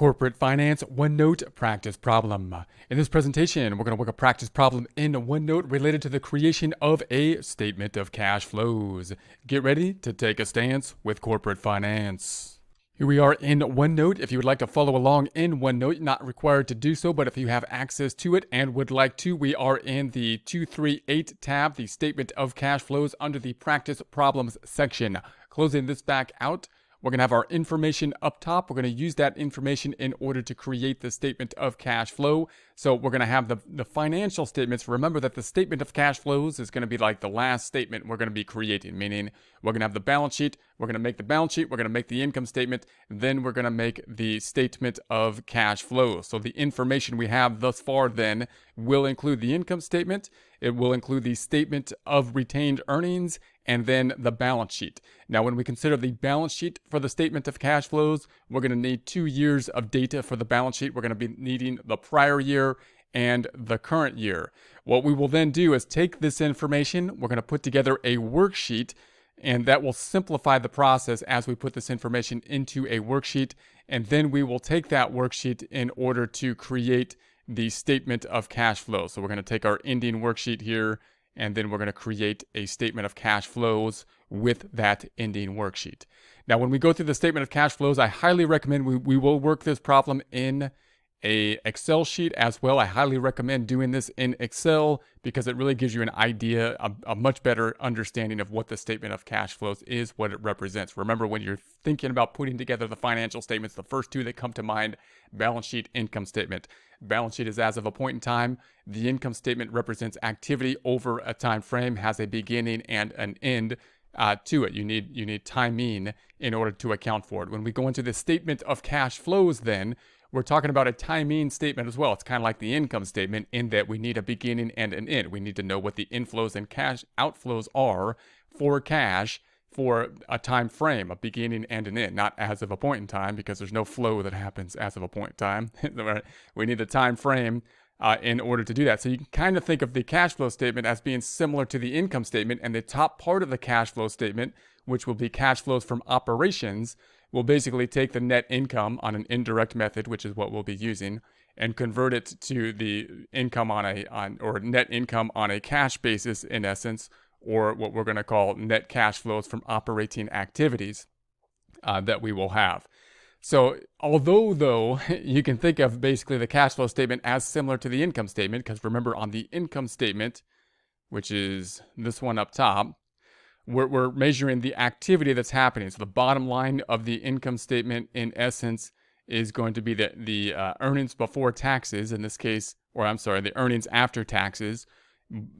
Corporate Finance OneNote Practice Problem. In this presentation, we're going to work a practice problem in OneNote related to the creation of a statement of cash flows. Get ready to take a stance with corporate finance. Here we are in OneNote. If you would like to follow along in OneNote, not required to do so, but if you have access to it and would like to, we are in the 238 tab, the Statement of Cash Flows under the Practice Problems section. Closing this back out, we're going to have our information up top. We're going to use that information in order to create the statement of cash flow. So we're going to have the financial statements. Remember that the statement of cash flows is going to be like the last statement we're going to be creating, meaning we're going to have the balance sheet. We're going to make the balance sheet. We're going to make the income statement. Then we're going to make the statement of cash flow. So the information we have thus far then will include the income statement. It will include the statement of retained earnings and then the balance sheet. Now, when we consider the balance sheet for the statement of cash flows, we're going to need 2 years of data for the balance sheet. We're going to be needing the prior year and the current year. What we will then do is take this information, we're going to put together a worksheet, and that will simplify the process as we put this information into a worksheet. And then we will take that worksheet in order to create the statement of cash flow. So we're going to take our ending worksheet here, and then we're going to create a statement of cash flows with that ending worksheet. Now, when we go through the statement of cash flows, I highly recommend we will work this problem in a Excel sheet as well. I highly recommend doing this in Excel because it really gives you an idea, a much better understanding of what the statement of cash flows is, what it represents. Remember, when you're thinking about putting together the financial statements, the first two that come to mind, balance sheet, income statement. Balance sheet is as of a point in time. The income statement represents activity over a time frame, has a beginning and an end to it. You need timing in order to account for it. When we go into the statement of cash flows, then we're talking about a timing statement as well. It's kind of like the income statement in that we need a beginning and an end. We need to know what the inflows and cash outflows are for cash for a time frame, a beginning and an end, not as of a point in time, because there's no flow that happens as of a point in time. We need a time frame in order to do that. So you can kind of think of the cash flow statement as being similar to the income statement, and the top part of the cash flow statement, which will be cash flows from operations, will basically take the net income on an indirect method, which is what we'll be using, and convert it to the income or net income on a cash basis, in essence, or what we're going to call net cash flows from operating activities that we will have. So although, though, you can think of basically the cash flow statement as similar to the income statement, because remember on the income statement, which is this one up top, we're measuring the activity that's happening. So the bottom line of the income statement, in essence, is going to be the earnings before taxes, in this case, or I'm sorry, the earnings after taxes,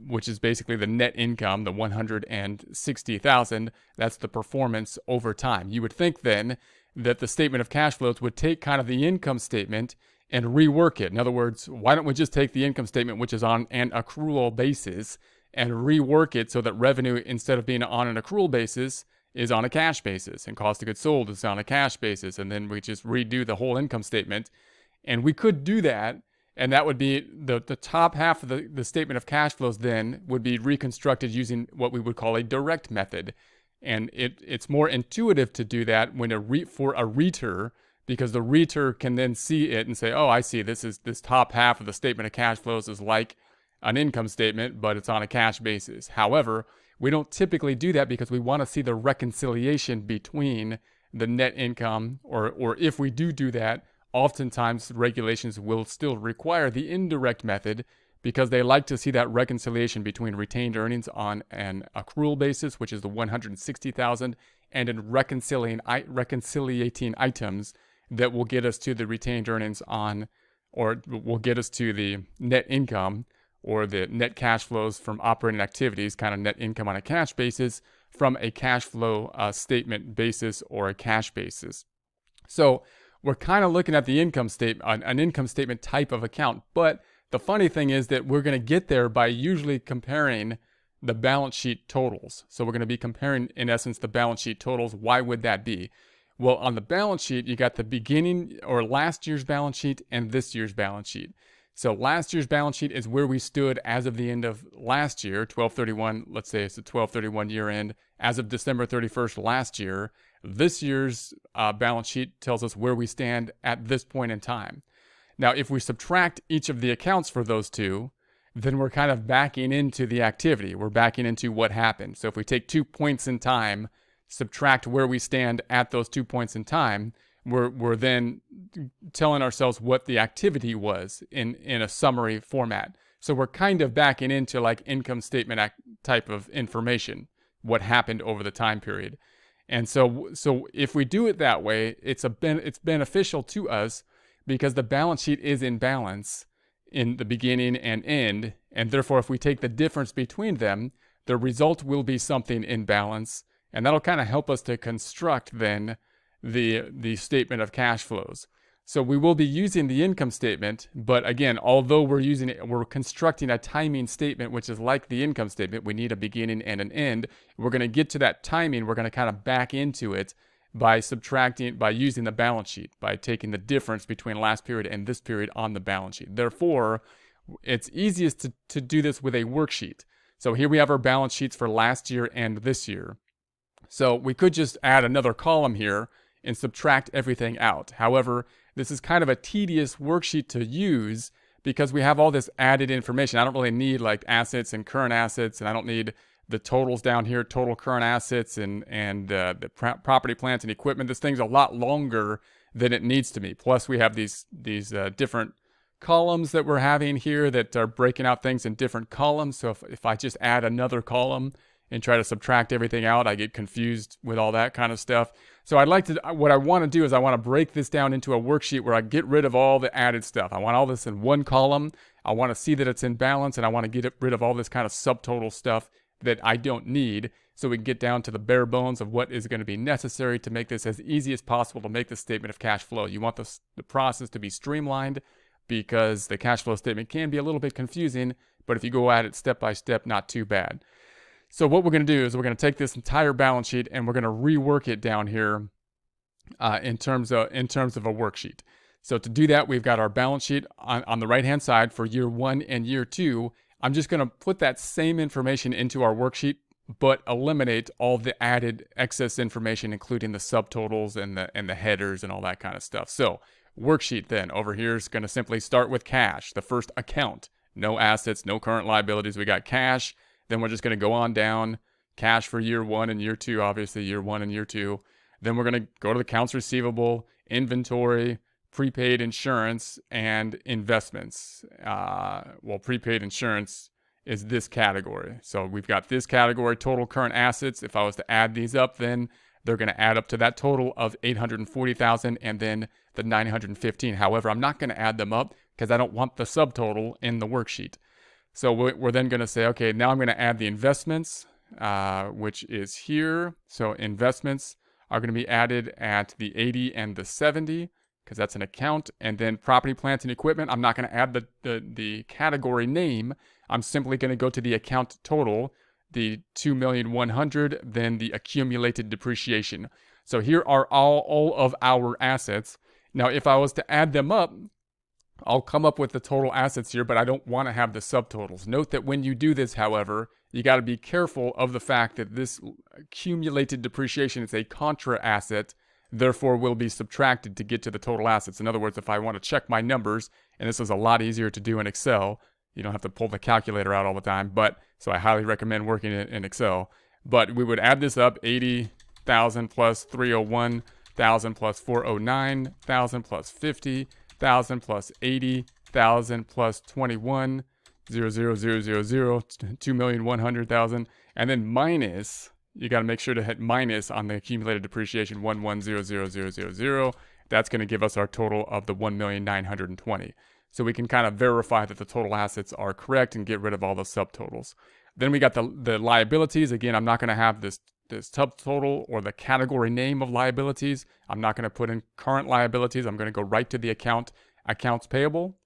which is basically the net income, the $160,000. That's the performance over time. You would think then that the statement of cash flows would take kind of the income statement and rework it. In other words, why don't we just take the income statement, which is on an accrual basis, and rework it so that revenue, instead of being on an accrual basis, is on a cash basis, and cost of goods sold is on a cash basis, and then we just redo the whole income statement. And we could do that, and that would be the top half of the statement of cash flows then would be reconstructed using what we would call a direct method. And it's more intuitive to do that when for a reader, because the reader can then see it and say, oh, I see, this top half of the statement of cash flows is like an income statement, but it's on a cash basis. However, we don't typically do that because we want to see the reconciliation between the net income, or if we do that, oftentimes regulations will still require the indirect method because they like to see that reconciliation between retained earnings on an accrual basis, which is the $160,000, and in reconciliating items that will get us to the retained earnings or will get us to the net income, or the net cash flows from operating activities, kind of net income on a cash basis, from a cash flow statement basis or a cash basis. So we're kind of looking at the income statement, an income statement type of account. But the funny thing is that we're going to get there by usually comparing the balance sheet totals. So we're going to be comparing, in essence, the balance sheet totals. Why would that be? Well, on the balance sheet, you got the beginning or last year's balance sheet and this year's balance sheet. So last year's balance sheet is where we stood as of the end of last year, 12/31. Let's say it's the 12/31 year end. As of December 31st last year, This year's balance sheet tells us where we stand at this point in time. Now, if we subtract each of the accounts for those two, then we're kind of backing into the activity. We're backing into what happened. So if we take 2 points in time, subtract where we stand at those 2 points in time, we're then telling ourselves what the activity was in a summary format. So we're kind of backing into like income statement type of information, what happened over the time period. And so if we do it that way, it's beneficial to us because the balance sheet is in balance in the beginning and end, and therefore if we take the difference between them, the result will be something in balance, and that'll kind of help us to construct then the statement of cash flows. So we will be using the income statement, but again, although we're constructing a timing statement, which is like the income statement, we need a beginning and an end. We're going to get to that timing, we're going to kind of back into it by using the balance sheet, by taking the difference between last period and this period on the balance sheet. Therefore, it's easiest to do this with a worksheet. So here we have our balance sheets for last year and this year. So we could just add another column here and subtract everything out. However, this is kind of a tedious worksheet to use because we have all this added information. I don't really need like assets and current assets, and I don't need the totals down here, total current assets and the property, plants, and equipment. This thing's a lot longer than it needs to be. Plus, we have these different columns that we're having here that are breaking out things in different columns. So if I just add another column and try to subtract everything out, I get confused with all that kind of stuff. So what I want to do is I want to break this down into a worksheet where I get rid of all the added stuff. I want all this in one column. I want to see that it's in balance, and I want to get rid of all this kind of subtotal stuff that I don't need, so we can get down to the bare bones of what is going to be necessary to make this as easy as possible to make the statement of cash flow. You want the process to be streamlined because the cash flow statement can be a little bit confusing, but if you go at it step by step, not too bad. So what we're going to do is we're going to take this entire balance sheet and we're going to rework it down here in terms of a worksheet. So to do that, we've got our balance sheet on the right-hand side for year 1 and year 2. I'm just going to put that same information into our worksheet, but eliminate all the added excess information, including the subtotals and the headers and all that kind of stuff. So worksheet then over here is going to simply start with cash, the first account. No assets, no current liabilities. We got cash. Then we're just going to go on down. Cash for year 1 and year 2, obviously year 1 and year 2. Then we're going to go to the accounts receivable, inventory, prepaid insurance, and investments. Prepaid insurance is this category. So we've got this category, total current assets. If I was to add these up, then they're going to add up to that total of $840,000 and then the $915. However, I'm not going to add them up because I don't want the subtotal in the worksheet. So we're then going to say, okay, now I'm going to add the investments, which is here. So investments are going to be added at the 80 and the 70 because that's an account. And then property, plants, and equipment, I'm not going to add the category name. I'm simply going to go to the account total, the $2,100,000, then the accumulated depreciation. So here are all of our assets. Now, if I was to add them up, I'll come up with the total assets here, but I don't want to have the subtotals. Note that when you do this, however, you got to be careful of the fact that this accumulated depreciation is a contra asset, therefore will be subtracted to get to the total assets. In other words, if I want to check my numbers, and this is a lot easier to do in Excel, you don't have to pull the calculator out all the time, so I highly recommend working in Excel. But we would add this up, 80,000 plus 301,000 plus 409,000 plus 50,000 plus 80,000 plus 21,000, 2,100,000, and then minus, you got to make sure to hit minus on the accumulated depreciation, 1,100,000. That's going to give us our total of the 1,920,000. So we can kind of verify that the total assets are correct and get rid of all the subtotals. Then we got the liabilities. Again, I'm not going to have this subtotal or the category name of liabilities. I'm not going to put in current liabilities. I'm going to go right to the accounts payable,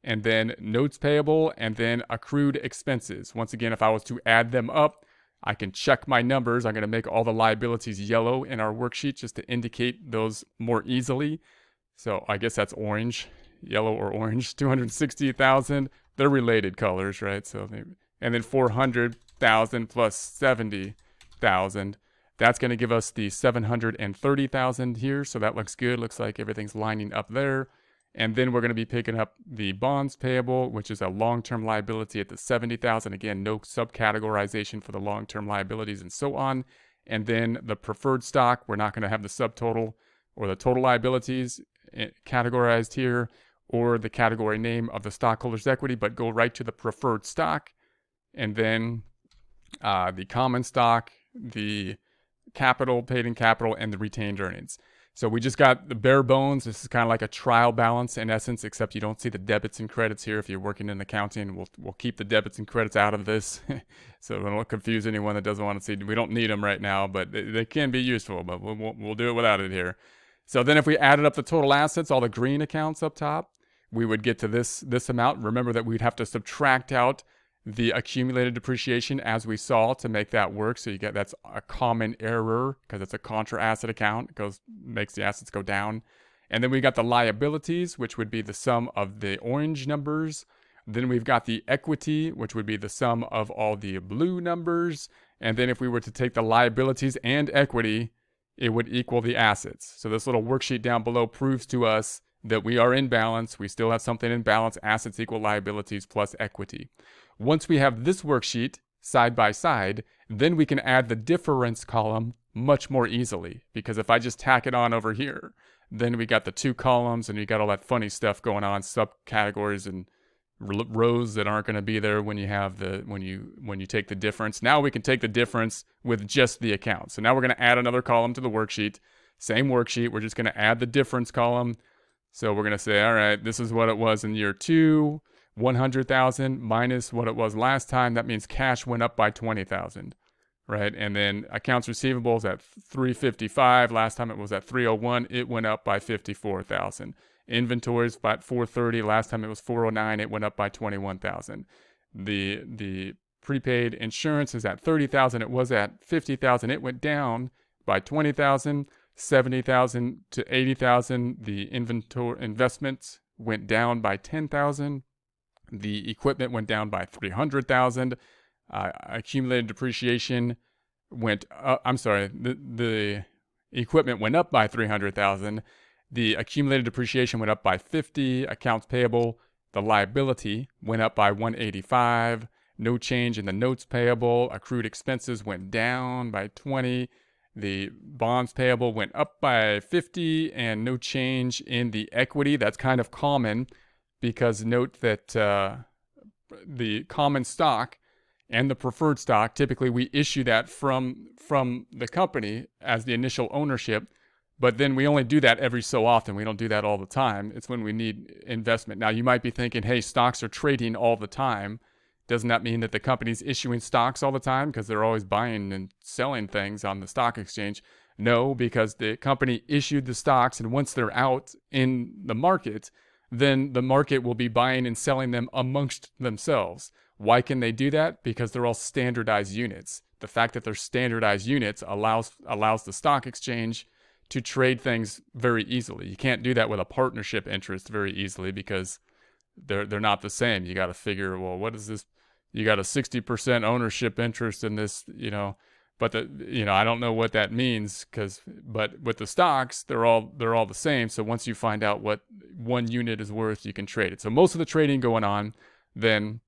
and then notes payable, and then accrued expenses. Once again, if I was to add them up, I can check my numbers. I'm going to make all the liabilities yellow in our worksheet just to indicate those more easily. So I guess that's orange, yellow or orange. 260,000. They're related colors, right? And then 400,000 plus 70,000. That's going to give us the 730,000 here. So that looks good. Looks like everything's lining up there. And then we're going to be picking up the bonds payable, which is a long-term liability at the 70,000. Again, no subcategorization for the long-term liabilities and so on. And then the preferred stock, we're not going to have the subtotal or the total liabilities categorized here or the category name of the stockholder's equity, but go right to the preferred stock. And then the common stock, the capital, paid in capital, and the retained earnings. So we just got the bare bones. This is kind of like a trial balance in essence, except you don't see the debits and credits here. If you're working in accounting, we'll keep the debits and credits out of this. So don't confuse anyone that doesn't want to see. We don't need them right now, but they can be useful, but we'll do it without it here. So then if we added up the total assets, all the green accounts up top, we would get to this amount. Remember that we'd have to subtract out the accumulated depreciation as we saw to make that work. So that's a common error because it's a contra asset account. It makes the assets go down. And then we got the liabilities, which would be the sum of the orange numbers. Then we've got the equity, which would be the sum of all the blue numbers. And then if we were to take the liabilities and equity, it would equal the assets. So this little worksheet down below proves to us that we are in balance. We still have something in balance. Assets equal liabilities plus equity. Once we have this worksheet side by side, then we can add the difference column much more easily. Because if I just tack it on over here, then we got the two columns and you got all that funny stuff going on, subcategories and rows that aren't going to be there when you have when you take the difference. Now we can take the difference with just the account. So now we're going to add another column to the worksheet. Same worksheet. We're just going to add the difference column. So we're going to say, all right, this is what it was in year 2. 100,000 minus what it was last time. That means cash went up by 20,000, right? And then accounts receivables at 355. Last time it was at 301. It went up by 54,000. Inventories at 430. Last time it was 409. It went up by 21,000. The prepaid insurance is at 30,000. It was at 50,000. It went down by 20,000. 70,000 to 80,000. The inventory investments went down by 10,000. The equipment went down by 300,000. Accumulated depreciation went up. I'm sorry, the equipment went up by 300,000. The accumulated depreciation went up by 50. Accounts payable, the liability went up by 185. No change in the notes payable. Accrued expenses went down by 20. The bonds payable went up by 50, and no change in the equity. That's kind of common. Because note that the common stock and the preferred stock, typically we issue that from the company as the initial ownership, but then we only do that every so often. We don't do that all the time. It's when we need investment. Now, you might be thinking, hey, stocks are trading all the time. Doesn't that mean that the company's issuing stocks all the time because they're always buying and selling things on the stock exchange? No, because the company issued the stocks, and once they're out in the market, then the market will be buying and selling them amongst themselves. Why can they do that? Because they're all standardized units. The fact that they're standardized units allows the stock exchange to trade things very easily. You can't do that with a partnership interest very easily because they're not the same. You got to figure, well, what is this? You got a 60% ownership interest in this, but I don't know what that means but with the stocks, they're all the same. So once you find out what one unit is worth, you can trade it. So most of the trading going on then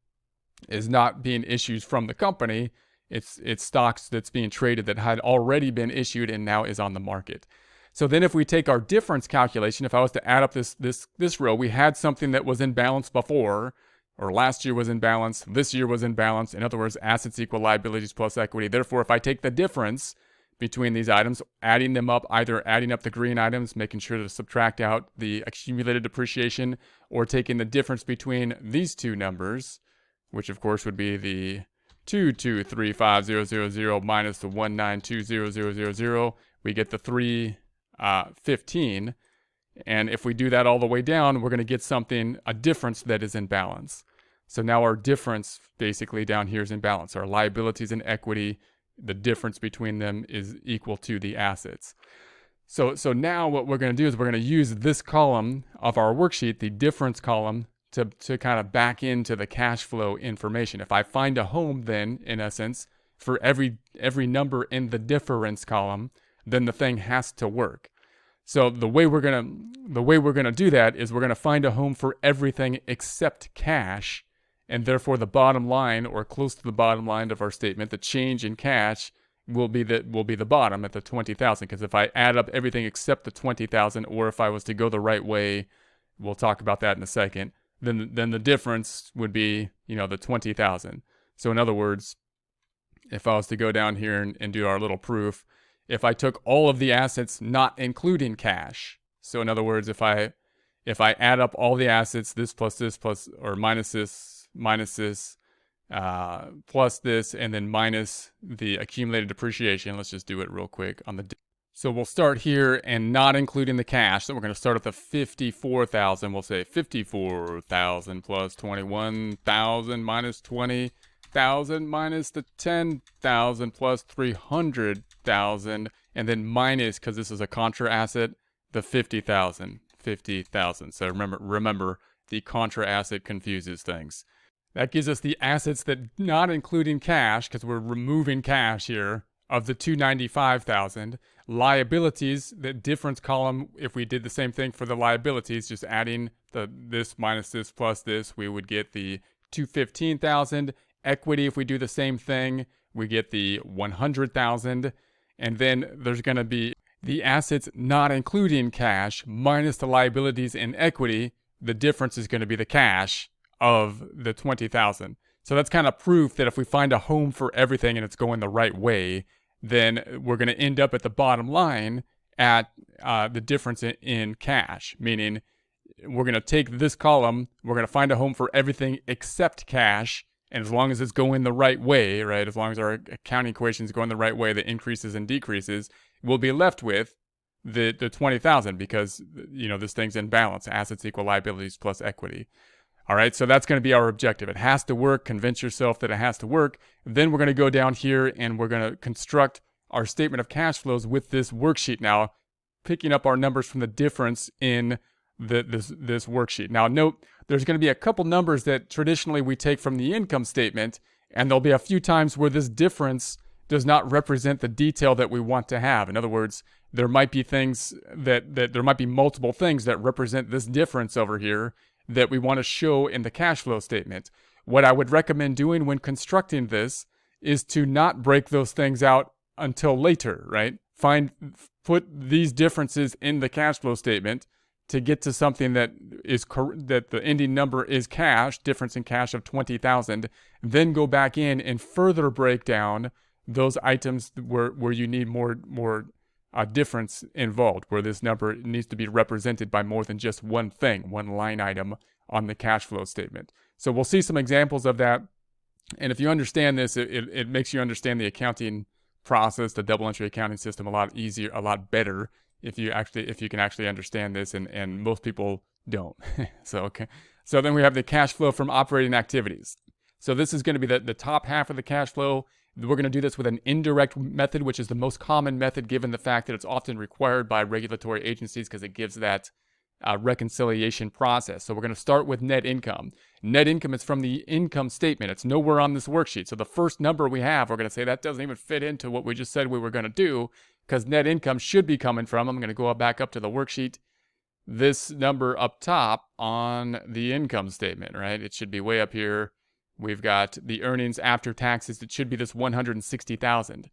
is not being issued from the company. It's stocks that's being traded that had already been issued and now is on the market. So then if we take our difference calculation, if I was to add up this row, we had something that was in balance before, or last year was in balance, this year was in balance. In other words, assets equal liabilities plus equity. Therefore, if I take the difference between these items, adding them up, either adding up the green items, making sure to subtract out the accumulated depreciation, or taking the difference between these two numbers, which of course would be the 2235000 minus the 1920000, we get the 315. And if we do that all the way down, we're going to get a difference that is in balance. So now our difference basically down here is in balance. Our liabilities and equity, the difference between them is equal to the assets. So now what we're going to do is we're going to use this column of our worksheet, the difference column, to kind of back into the cash flow information. If I find a home then, in essence, for every number in the difference column, then the thing has to work. So the way we're gonna do that is we're gonna find a home for everything except cash, and therefore the bottom line, or close to the bottom line of our statement, the change in cash will be the bottom at the 20,000. Because if I add up everything except the 20,000, or if I was to go the right way, we'll talk about that in a second. Then the difference would be, the 20,000. So in other words, if I was to go down here and do our little proof, if I took all of the assets not including cash, so in other words, if I add up all the assets, this plus or minus this plus this, and then minus the accumulated depreciation, let's just do it real quick on the. So we'll start here and not including the cash. So we're going to start at the 54,000. We'll say 54,000 plus 21,000 minus 20,000 minus the 10,000 plus 300,000, and then minus, because this is a contra asset, the 50,000. So remember, the contra asset confuses things. That gives us the assets that not including cash, because we're removing cash here, of the 295,000. Liabilities, the difference column, if we did the same thing for the liabilities, just adding this minus this plus this, we would get the 215,000. Equity, if we do the same thing, we get the 100,000. And then there's going to be the assets not including cash minus the liabilities and equity. The difference is going to be the cash of the 20,000. So that's kind of proof that if we find a home for everything and it's going the right way, then we're going to end up at the bottom line at the difference in cash. Meaning, we're going to take this column, we're going to find a home for everything except cash, and as long as it's going the right way, right, as long as our accounting equation is going the right way, the increases and decreases, we'll be left with the 20,000, because this thing's in balance. Assets equal liabilities plus equity. All right, so that's going to be our objective. It has to work. Convince yourself that it has to work. Then we're going to go down here and we're going to construct our statement of cash flows with this worksheet now, picking up our numbers from the difference in this worksheet. Now, note, there's going to be a couple numbers that traditionally we take from the income statement, and there'll be a few times where this difference does not represent the detail that we want to have. In other words, there might be things that there might be multiple things that represent this difference over here that we want to show in the cash flow statement. What I would recommend doing when constructing this is to not break those things out until later, right? Put these differences in the cash flow statement to get to something that is that the ending number is cash, difference in cash of 20,000, then go back in and further break down those items where you need more difference involved, where this number needs to be represented by more than just one thing, one line item on the cash flow statement. So we'll see some examples of that. And if you understand this, it makes you understand the accounting process, the double entry accounting system, a lot easier, a lot better if you can actually understand this, and most people don't. So then we have the cash flow from operating activities. So this is going to be the top half of the cash flow. We're going to do this with an indirect method, which is the most common method given the fact that it's often required by regulatory agencies because it gives that reconciliation process. So we're going to start with net income. Net income is from the income statement. It's nowhere on this worksheet. So the first number we have, we're going to say that doesn't even fit into what we just said we were going to do, because net income should be coming from, I'm going to go back up to the worksheet, this number up top on the income statement, right? It should be way up here. We've got the earnings after taxes. It should be this 160,000.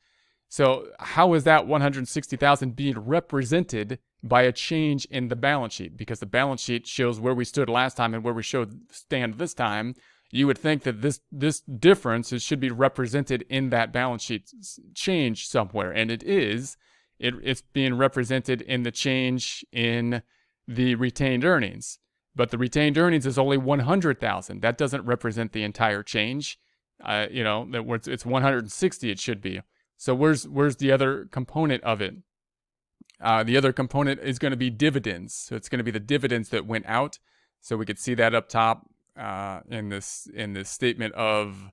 So how is that 160,000 being represented by a change in the balance sheet? Because the balance sheet shows where we stood last time and where we stand this time. You would think that this difference should be represented in that balance sheet change somewhere, and it is. It's being represented in the change in the retained earnings. But the retained earnings is only 100,000. That doesn't represent the entire change. It's 160. It should be. So where's the other component of it? The other component is going to be dividends. So it's going to be the dividends that went out. So we could see that up top in this statement of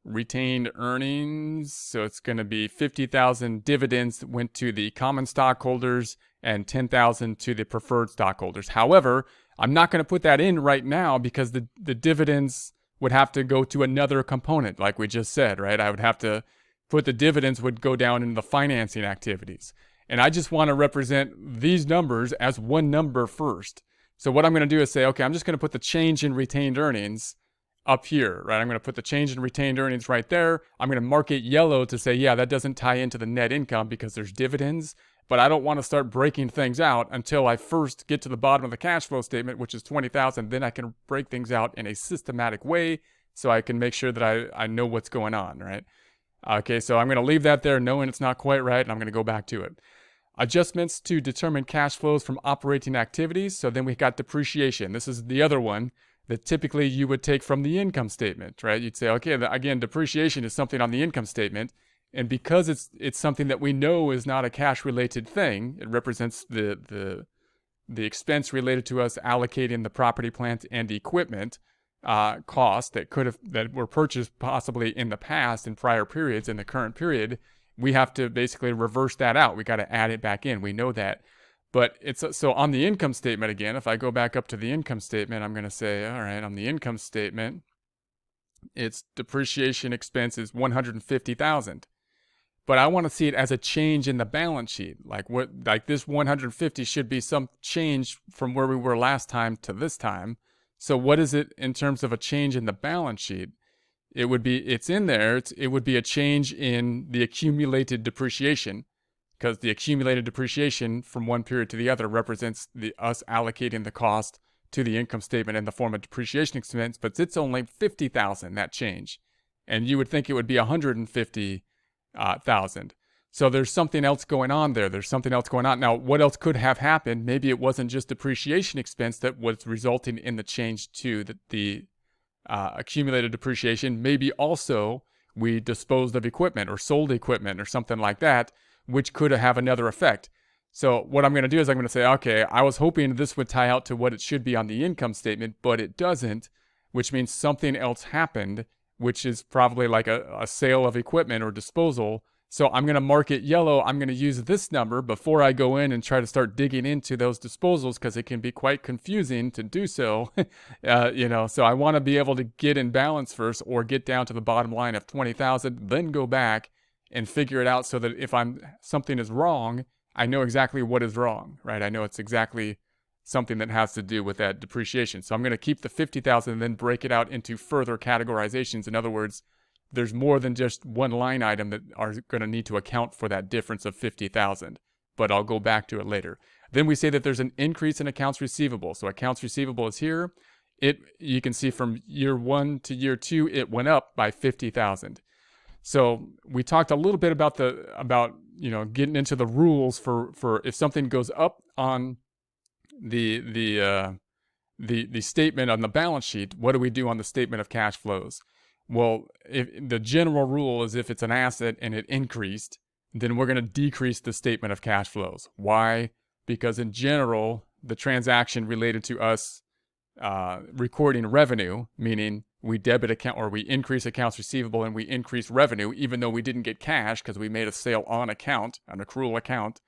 retained earnings. So it's going to be 50,000 dividends that went to the common stockholders and 10,000 to the preferred stockholders. However, I'm not going to put that in right now because the dividends would have to go to another component, like we just said, right? I would have to put the dividends would go down into the financing activities. And I just want to represent these numbers as one number first. So what I'm going to do is say, okay, I'm just going to put the change in retained earnings up here, right? I'm going to put the change in retained earnings right there. I'm going to mark it yellow to say, yeah, that doesn't tie into the net income because there's dividends. But I don't want to start breaking things out until I first get to the bottom of the cash flow statement, which is $20,000. Then I can break things out in a systematic way so I can make sure that I know what's going on, right? Okay, so I'm going to leave that there knowing it's not quite right, and I'm going to go back to it. Adjustments to determine cash flows from operating activities. So then we got depreciation. This is the other one that typically you would take from the income statement, right? You'd say, okay, again, depreciation is something on the income statement. And because it's something that we know is not a cash-related thing, it represents the expense related to us allocating the property, plant, and equipment costs that were purchased possibly in the past in prior periods in the current period. We have to basically reverse that out. We got to add it back in. We know that. But so on the income statement again, if I go back up to the income statement, I'm going to say, all right, on the income statement, its depreciation expense is $150,000. But I want to see it as a change in the balance sheet. Like this 150 should be some change from where we were last time to this time. So what is it in terms of a change in the balance sheet? It's in there. It would be a change in the accumulated depreciation, because the accumulated depreciation from one period to the other represents us allocating the cost to the income statement in the form of depreciation expense, but it's only $50,000, that change. And you would think it would be $150,000. So there's something else going on there. There's something else going on. Now, what else could have happened? Maybe it wasn't just depreciation expense that was resulting in the change to the accumulated depreciation. Maybe also we disposed of equipment or sold equipment or something like that, which could have another effect. So what I'm going to do is I'm going to say, okay, I was hoping this would tie out to what it should be on the income statement, but it doesn't, which means something else happened, which is probably like a sale of equipment or disposal. So I'm going to mark it yellow. I'm going to use this number before I go in and try to start digging into those disposals, because it can be quite confusing to do so. So I want to be able to get in balance first, or get down to the bottom line of 20,000, then go back and figure it out so that if something is wrong, I know exactly what is wrong, right? I know it's exactly something that has to do with that depreciation. So I'm going to keep the 50,000 and then break it out into further categorizations. In other words, there's more than just one line item that are going to need to account for that difference of 50,000, but I'll go back to it later. Then we say that there's an increase in accounts receivable. So accounts receivable is here. You can see from year 1 to year 2, it went up by 50,000. So we talked a little bit about getting into the rules for if something goes up on the statement on the balance sheet, what do we do on the statement of cash flows? Well, if the general rule is if it's an asset and it increased, then we're going to decrease the statement of cash flows. Why? Because in general, the transaction related to us recording revenue, meaning we debit account or we increase accounts receivable and we increase revenue, even though we didn't get cash because we made a sale on account, an accrual account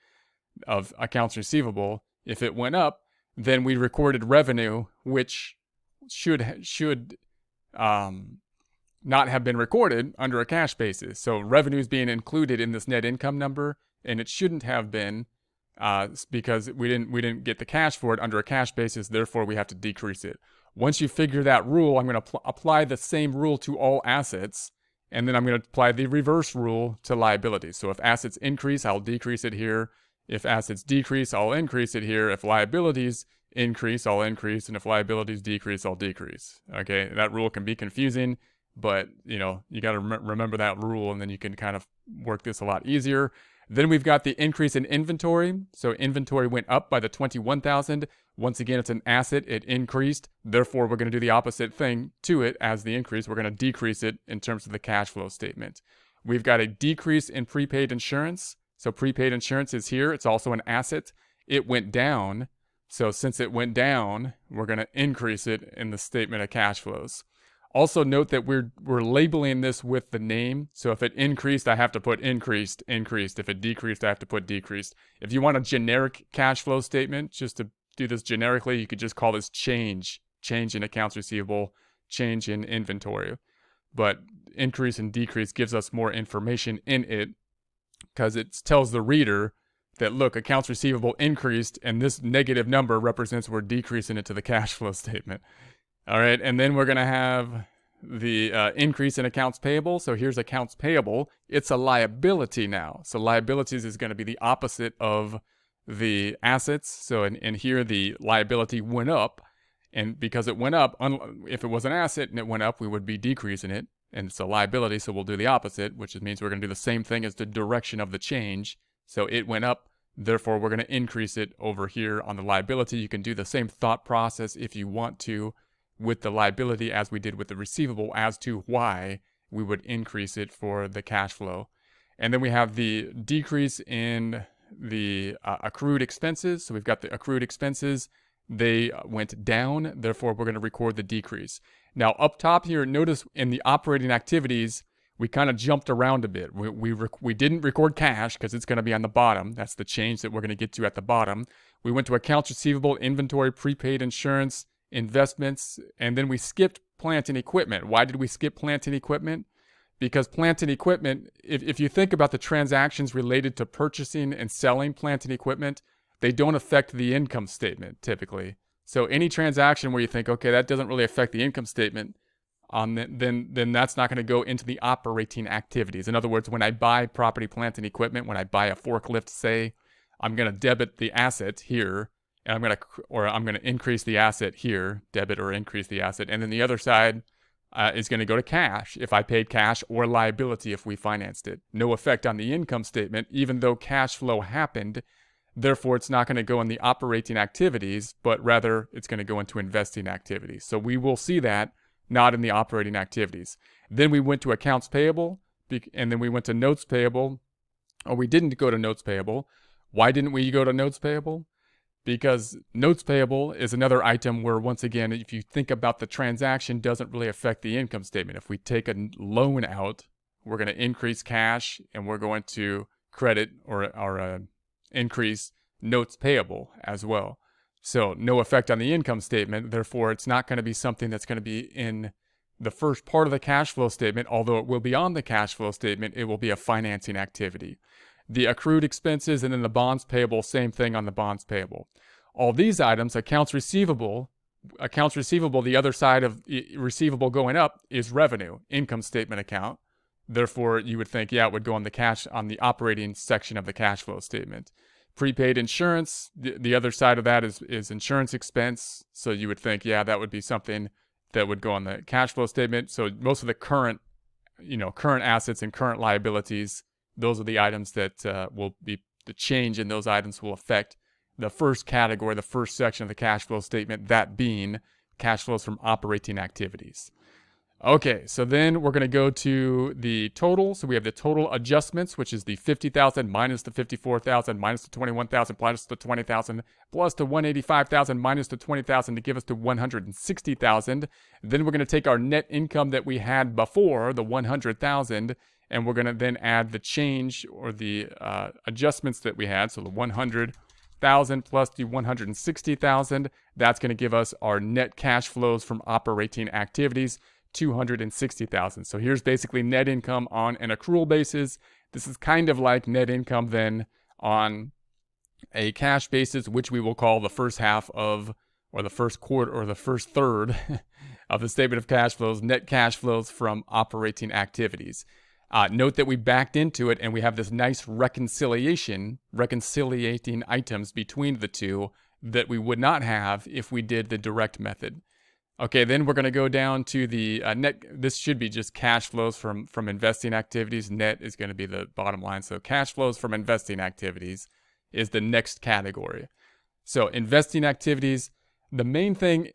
of accounts receivable. If it went up, then we recorded revenue, which should not have been recorded under a cash basis. So revenue is being included in this net income number, and it shouldn't have been because we didn't get the cash for it under a cash basis. Therefore, we have to decrease it. Once you figure that rule, I'm going to apply the same rule to all assets, and then I'm going to apply the reverse rule to liabilities. So if assets increase, I'll decrease it here. If assets decrease, I'll increase it here. If liabilities increase, I'll increase. And if liabilities decrease, I'll decrease. Okay, that rule can be confusing, but you got to remember that rule, and then you can kind of work this a lot easier. Then we've got the increase in inventory. So inventory went up by the 21,000. Once again, it's an asset. It increased. Therefore, we're going to do the opposite thing to it as the increase. We're going to decrease it in terms of the cash flow statement. We've got a decrease in prepaid insurance. So prepaid insurance is here. It's also an asset. It went down. So since it went down, we're going to increase it in the statement of cash flows. Also note that we're labeling this with the name. So if it increased, I have to put increased. If it decreased, I have to put decreased. If you want a generic cash flow statement, just to do this generically, you could just call this change in accounts receivable, change in inventory. but increase and decrease gives us more information in it because it tells the reader that, look, accounts receivable increased and this negative number represents we're decreasing it to the cash flow statement. All right, and then we're going to have the increase in accounts payable. So here's accounts payable. It's a liability now. So liabilities is going to be the opposite of the assets. So in here, the liability went up. And because it went up, if it was an asset and it went up, we would be decreasing it. And it's a liability, so we'll do the opposite, which means we're going to do the same thing as the direction of the change. So it went up, therefore we're going to increase it over here on the liability. You can do the same thought process if you want to with the liability as we did with the receivable as to why we would increase it for the cash flow. And then we have the decrease in the accrued expenses. So we've got the accrued expenses. They went down, therefore we're going to record the decrease. Now up top here, notice in the operating activities, we kind of jumped around a bit. We didn't record cash because it's going to be on the bottom. That's the change that we're going to get to at the bottom. We went to accounts receivable, inventory, prepaid, insurance, investments, and then we skipped plant and equipment. Why did we skip plant and equipment? Because plant and equipment, if you think about the transactions related to purchasing and selling plant and equipment, they don't affect the income statement typically. So any transaction where you think, okay, that doesn't really affect the income statement, then that's not going to go into the operating activities. In other words, when I buy property, plant, and equipment, when I buy a forklift, say, I'm going to debit the asset here, and I'm going to increase the asset here, debit or increase the asset, and then the other side is going to go to cash if I paid cash, or liability if we financed it. No effect on the income statement, even though cash flow happened. Therefore, it's not going to go in the operating activities, but rather it's going to go into investing activities. So we will see that not in the operating activities. Then we went to accounts payable, and then we went to notes payable. Or we didn't go to notes payable. Why didn't we go to notes payable? Because notes payable is another item where, once again, if you think about the transaction, doesn't really affect the income statement. If we take a loan out, we're going to increase cash, and we're going to credit or increase notes payable as well. So no effect on the income statement. Therefore, it's not going to be something that's going to be in the first part of the cash flow statement. Although it will be on the cash flow statement, it will be a financing activity. The accrued expenses and then the bonds payable, same thing on the bonds payable. All these items, accounts receivable, the other side of receivable going up is revenue, income statement account. Therefore, you would think, yeah, it would go on the operating section of the cash flow statement. Prepaid insurance, the other side of that is insurance expense. So you would think, yeah, that would be something that would go on the cash flow statement. So most of the current assets and current liabilities, those are the items that will be, the change in those items will affect the first category, the first section of the cash flow statement, that being cash flows from operating activities. Okay, so then we're going to go to the total. So we have the total adjustments, which is the $50,000 minus the $54,000 minus the $21,000 plus the $20,000 plus the $185,000 minus the $20,000 to give us to $160,000. Then we're going to take our net income that we had before, the $100,000, and we're going to then add the change or the adjustments that we had. So the $100,000 plus the $160,000, that's going to give us our net cash flows from operating activities, $260,000. So here's basically net income on an accrual basis. This is kind of like net income then on a cash basis, which we will call the first half of, or the first quarter, or the first third of the statement of cash flows, net cash flows from operating activities. Note that we backed into it and we have this nice reconciliating items between the two that we would not have if we did the direct method. Okay, then we're going to go down to the net. This should be just cash flows from investing activities. Net is going to be the bottom line. So cash flows from investing activities is the next category. So investing activities, the main thing,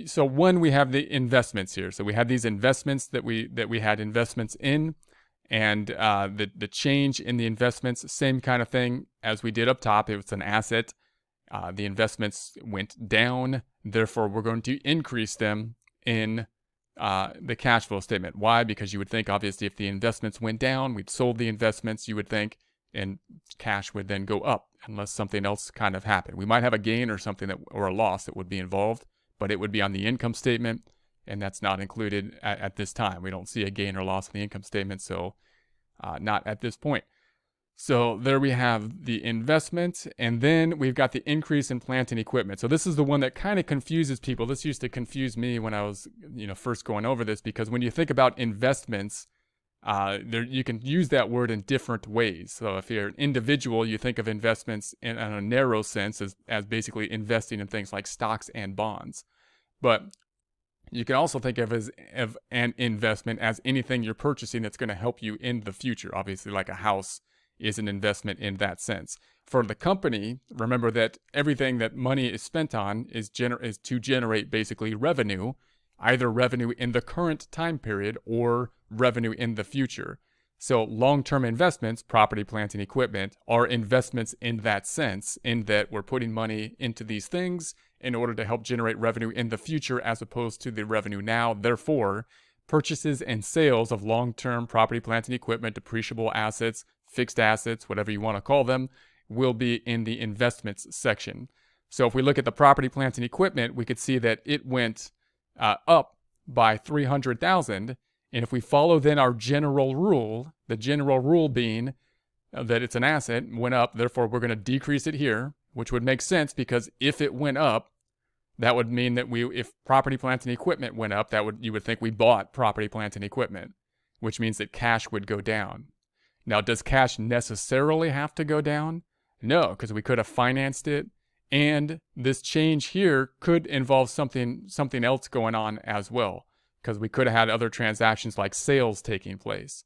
so one, we have the investments here. So we have these investments that we had investments in, and the change in the investments, same kind of thing as we did up top. It was an asset. The investments went down. Therefore, we're going to increase them in the cash flow statement. Why? Because you would think, obviously, if the investments went down, we'd sold the investments, you would think, and cash would then go up unless something else kind of happened. We might have a gain or something or a loss that would be involved, but it would be on the income statement. and that's not included at this time. We don't see a gain or loss in the income statement, so not at this point. So there we have the investment, and then we've got the increase in plant and equipment. So this is the one that kind of confuses people. This used to confuse me when I was, first going over this, because when you think about investments, you can use that word in different ways. So if you're an individual, you think of investments in a narrow sense as basically investing in things like stocks and bonds. But you can also think of an investment as anything you're purchasing that's going to help you in the future. Obviously, like a house is an investment in that sense. For the company, remember that everything that money is spent on is to generate basically revenue, either revenue in the current time period or revenue in the future. So long-term investments, property, plant, and equipment, are investments in that sense, in that we're putting money into these things in order to help generate revenue in the future as opposed to the revenue now. Therefore, purchases and sales of long-term property, plant, and equipment, depreciable assets, fixed assets, whatever you want to call them, will be in the investments section. So if we look at the property, plant, and equipment, we could see that it went up by $300,000. And if we follow then our general rule, the general rule being that it's an asset, went up, therefore we're going to decrease it here, which would make sense because if it went up, that would mean that if property, plant, and equipment went up, you would think we bought property, plant, and equipment, which means that cash would go down. Now, does cash necessarily have to go down? No, because we could have financed it, and this change here could involve something else going on as well, because we could have had other transactions like sales taking place.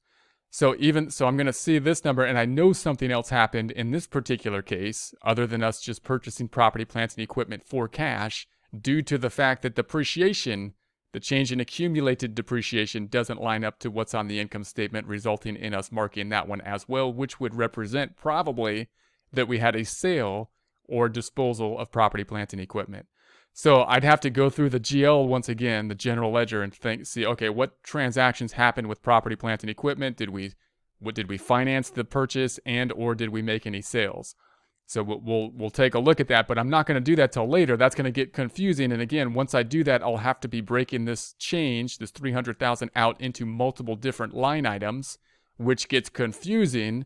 So I'm going to see this number, and I know something else happened in this particular case, other than us just purchasing property, plants, and equipment for cash, due to the fact that depreciation, the change in accumulated depreciation, doesn't line up to what's on the income statement, resulting in us marking that one as well, which would represent probably that we had a sale or disposal of property, plant, and equipment. So I'd have to go through the GL once again, the general ledger, and see, okay, what transactions happened with property, plant, and equipment? Did we finance the purchase, and or did we make any sales? So we'll take a look at that, but I'm not going to do that till later. That's going to get confusing. And again, once I do that, I'll have to be breaking this change, this $300,000, out into multiple different line items, which gets confusing.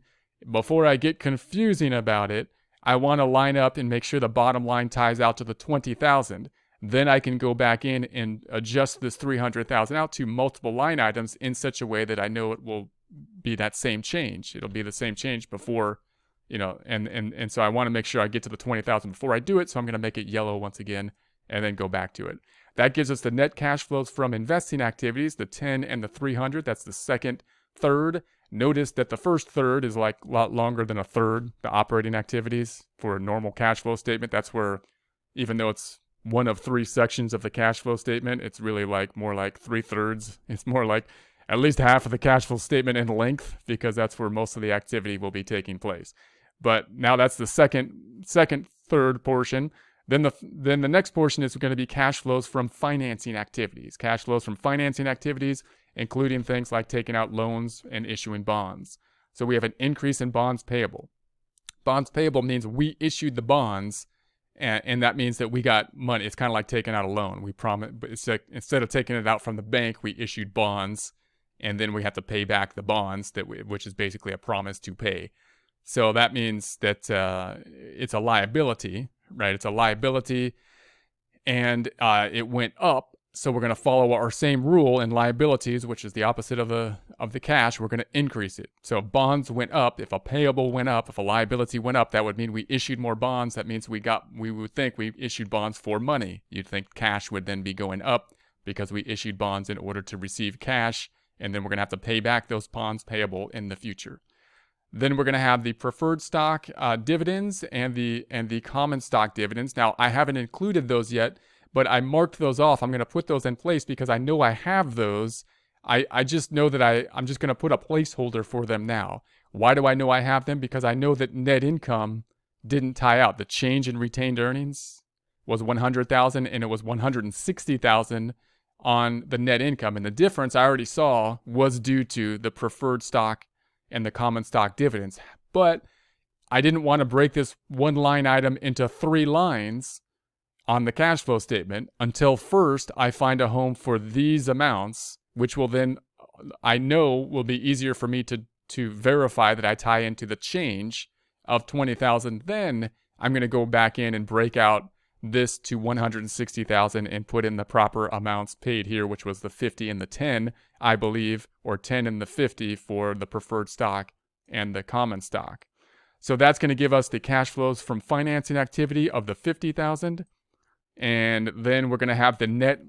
Before I get confusing about it, I want to line up and make sure the bottom line ties out to the $20,000. Then I can go back in and adjust this $300,000 out to multiple line items in such a way that I know it will be that same change. It'll be the same change before. And so I want to make sure I get to the 20,000 before I do it. So I'm going to make it yellow once again and then go back to it. That gives us the net cash flows from investing activities, the 10 and the 300. That's the second third. Notice that the first third is like a lot longer than a third, the operating activities for a normal cash flow statement. That's where, even though it's one of three sections of the cash flow statement, it's really more like 3/3. It's more like at least half of the cash flow statement in length, because that's where most of the activity will be taking place. But now that's the third portion. Then the next portion is going to be cash flows from financing activities. Cash flows from financing activities, including things like taking out loans and issuing bonds. So we have an increase in bonds payable. Bonds payable means we issued the bonds, and that means that we got money. It's kind of like taking out a loan. We promise, but it's like, instead of taking it out from the bank, we issued bonds, and then we have to pay back the bonds which is basically a promise to pay. So that means that it's a liability, right? It's a liability, and it went up. So we're going to follow our same rule in liabilities, which is the opposite of the cash. We're going to increase it. So if bonds went up, if a payable went up, if a liability went up, that would mean we issued more bonds. That means we would think we issued bonds for money. You'd think cash would then be going up because we issued bonds in order to receive cash, and then we're going to have to pay back those bonds payable in the future. Then we're going to have the preferred stock dividends and the common stock dividends. Now, I haven't included those yet, but I marked those off. I'm going to put those in place because I know I have those. I just know that I'm just going to put a placeholder for them now. Why do I know I have them? Because I know that net income didn't tie out. The change in retained earnings was $100,000, and it was $160,000 on the net income. And the difference I already saw was due to the preferred stock and the common stock dividends. But I didn't want to break this one line item into 3 lines on the cash flow statement until first I find a home for these amounts, which will then, I know, will be easier for me to verify that I tie into the change of 20,000. Then I'm going to go back in and break out this to 160,000 and put in the proper amounts paid here, which was the 50 and the 10, I believe, or 10 and the 50 for the preferred stock and the common stock. So that's going to give us the cash flows from financing activity of the 50,000. And then we're going to have the net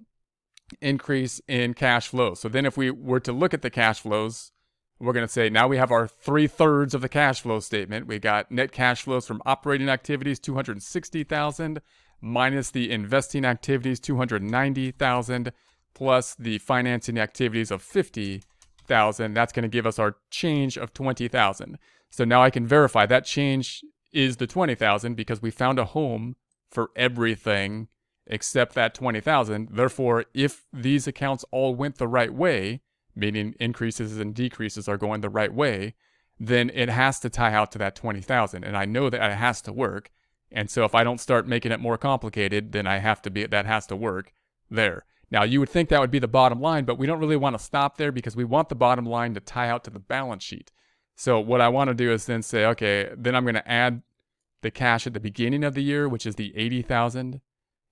increase in cash flow. So then if we were to look at the cash flows, we're going to say now we have our 3/3 of the cash flow statement. We got net cash flows from operating activities, 260,000, minus the investing activities, 290,000, plus the financing activities of 50,000. That's going to give us our change of 20,000. So now I can verify that change is the 20,000 because we found a home for everything except that 20,000. Therefore, if these accounts all went the right way, meaning increases and decreases are going the right way, then it has to tie out to that 20,000. And I know that it has to work. And so if I don't start making it more complicated, then that has to work there. Now, you would think that would be the bottom line, but we don't really want to stop there because we want the bottom line to tie out to the balance sheet. So what I want to do is then say, okay, then I'm going to add the cash at the beginning of the year, which is the 80,000.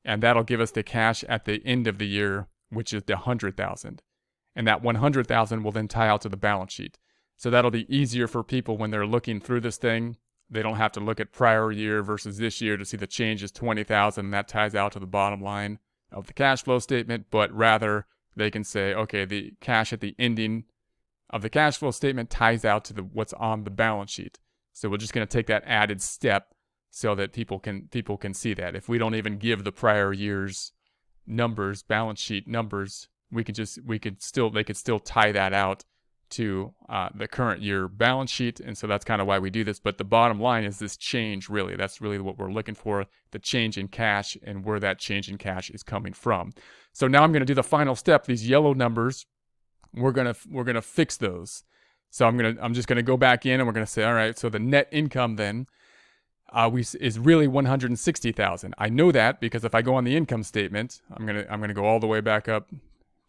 And that'll give us the cash at the end of the year, which is the 100,000. And that 100,000 will then tie out to the balance sheet. So that'll be easier for people when they're looking through this thing. They don't have to look at prior year versus this year to see the change is 20,000, and that ties out to the bottom line of the cash flow statement, but rather they can say, okay, the cash at the ending of the cash flow statement ties out to what's on the balance sheet. So we're just going to take that added step so that people can see that. If we don't even give the prior year's numbers, balance sheet numbers, they could still tie that out to the current year balance sheet. And so that's kind of why we do this. But the bottom line is this change, really. That's really what we're looking for, the change in cash and where that change in cash is coming from. So now I'm going to do the final step. These yellow numbers, we're going to fix those. So I'm just going to go back in and we're going to say, all right, so the net income then is really 160,000. I know that because if I go on the income statement, I'm going to go all the way back up.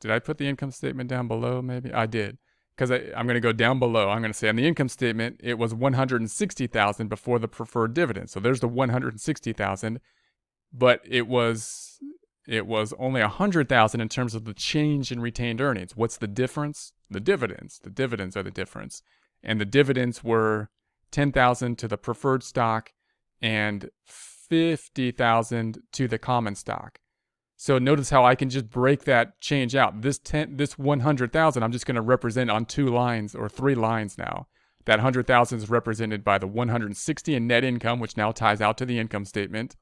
Did I put the income statement down below? Maybe I did. Because I'm going to go down below. I'm going to say on the income statement, it was 160,000 before the preferred dividend. So there's the 160,000, but it was only 100,000 in terms of the change in retained earnings. What's the difference? The dividends. The dividends are the difference. And the dividends were 10,000 to the preferred stock and 50,000 to the common stock. So notice how I can just break that change out. This 100,000, I'm just going to represent on 2 lines or 3 lines now. That 100,000 is represented by the 160 in net income, which now ties out to the income statement.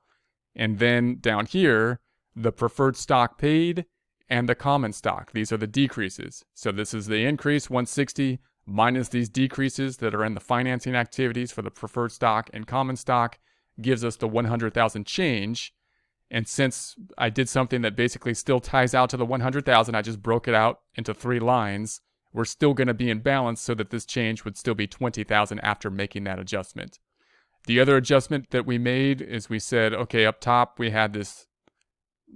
And then down here, the preferred stock paid and the common stock. These are the decreases. So this is the increase, 160, minus these decreases that are in the financing activities for the preferred stock and common stock, gives us the 100,000 change. And since I did something that basically still ties out to the 100,000, I just broke it out into 3 lines. We're still going to be in balance so that this change would still be 20,000 after making that adjustment. The other adjustment that we made is we said, okay, up top we had this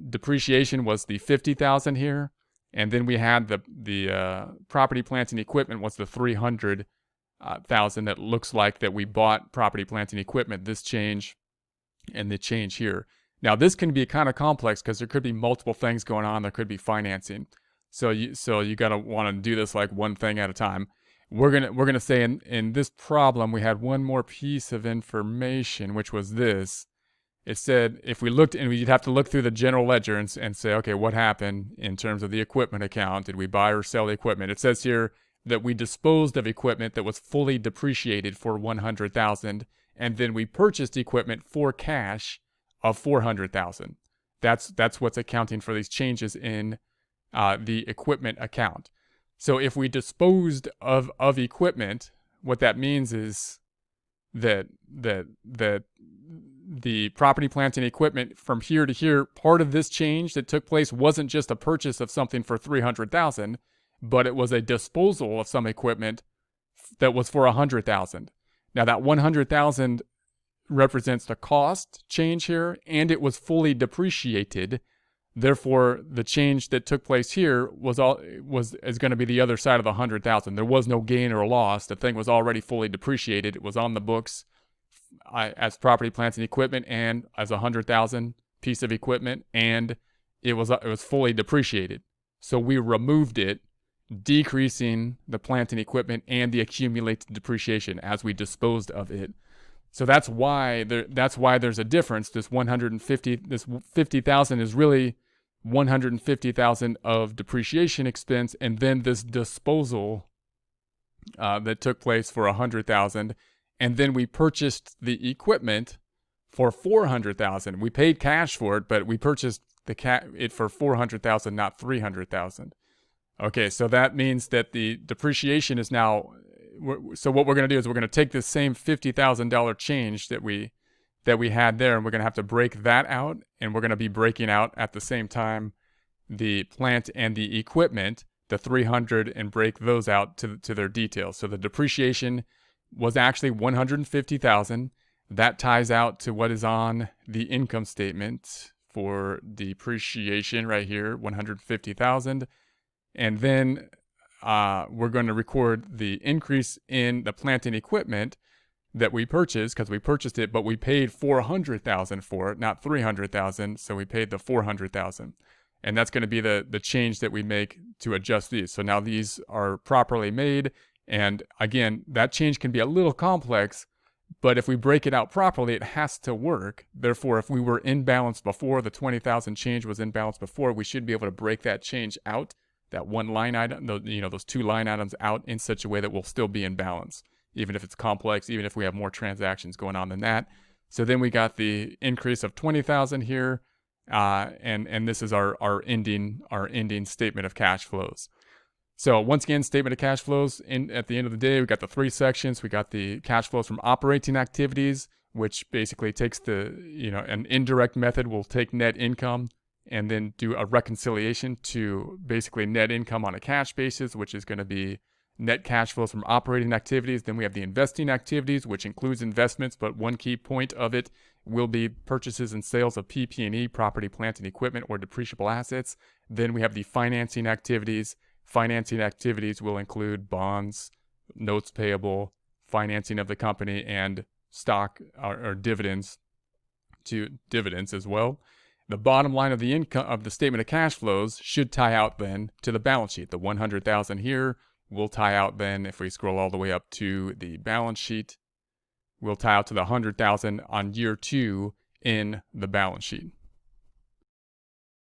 depreciation was the 50,000 here, and then we had the property, plants, and equipment was the 300,000 that looks like that we bought property, plants, and equipment. This change and the change here. Now, this can be kind of complex because there could be multiple things going on. There could be financing. So you got to want to do this like one thing at a time. We're gonna say in this problem, we had one more piece of information, which was this. It said if we looked, and we'd have to look through the general ledger and say, okay, what happened in terms of the equipment account? Did we buy or sell the equipment? It says here that we disposed of equipment that was fully depreciated for 100,000, and then we purchased equipment for cash of 400,000. That's what's accounting for these changes in the equipment account. So if we disposed of equipment, what that means is that the property, plant, and equipment from here to here, part of this change that took place wasn't just a purchase of something for 300,000, but it was a disposal of some equipment that was for 100,000. Now that 100,000 represents the cost change here, and it was fully depreciated. Therefore, the change that took place here is going to be the other side of the 100,000. There was no gain or loss. The thing was already fully depreciated. It was on the books as property, plants, and equipment, and as a 100,000 piece of equipment, and it was fully depreciated. So we removed it, decreasing the plant and equipment and the accumulated depreciation as we disposed of it. So that's why there's a difference. This 50,000 is really 150,000 of depreciation expense, and then this disposal that took place for 100,000, and then we purchased the equipment for 400,000. We paid cash for it, but we purchased it for 400,000, not 300,000. Okay, so that means that the depreciation is now. So what we're going to do is we're going to take this same $50,000 change that we had there, and we're going to have to break that out, and we're going to be breaking out at the same time the plant and the equipment, the 300, and break those out to their details. So the depreciation was actually 150,000. That ties out to what is on the income statement for depreciation right here, 150,000. And then we're going to record the increase in the plant and equipment that we purchased, because we purchased it, but we paid 400,000 for it, not 300,000. So we paid the 400,000, and that's going to be the change that we make to adjust these. So now these are properly made, and again, that change can be a little complex, but if we break it out properly, it has to work. Therefore, if we were in balance before, the 20,000 change was in balance before, we should be able to break that change out, that one line item, those two line items out in such a way that we'll still be in balance, even if it's complex, even if we have more transactions going on than that. So then we got the increase of 20,000 here, and this is our ending statement of cash flows. So once again, statement of cash flows. At the end of the day, we got the three sections. We got the cash flows from operating activities, which basically takes an indirect method will take net income and then do a reconciliation to basically net income on a cash basis, which is going to be net cash flows from operating activities. Then we have the investing activities, which includes investments, but one key point of it will be purchases and sales of PP&E, property, plant, and equipment, or depreciable assets. Then we have the financing activities. Financing activities will include bonds, notes payable, financing of the company, and stock or dividends as well. The bottom line of the income of the statement of cash flows should tie out then to the balance sheet. The 100,000 here will tie out then, if we scroll all the way up to the balance sheet, we'll tie out to the 100,000 on year 2 in the balance sheet.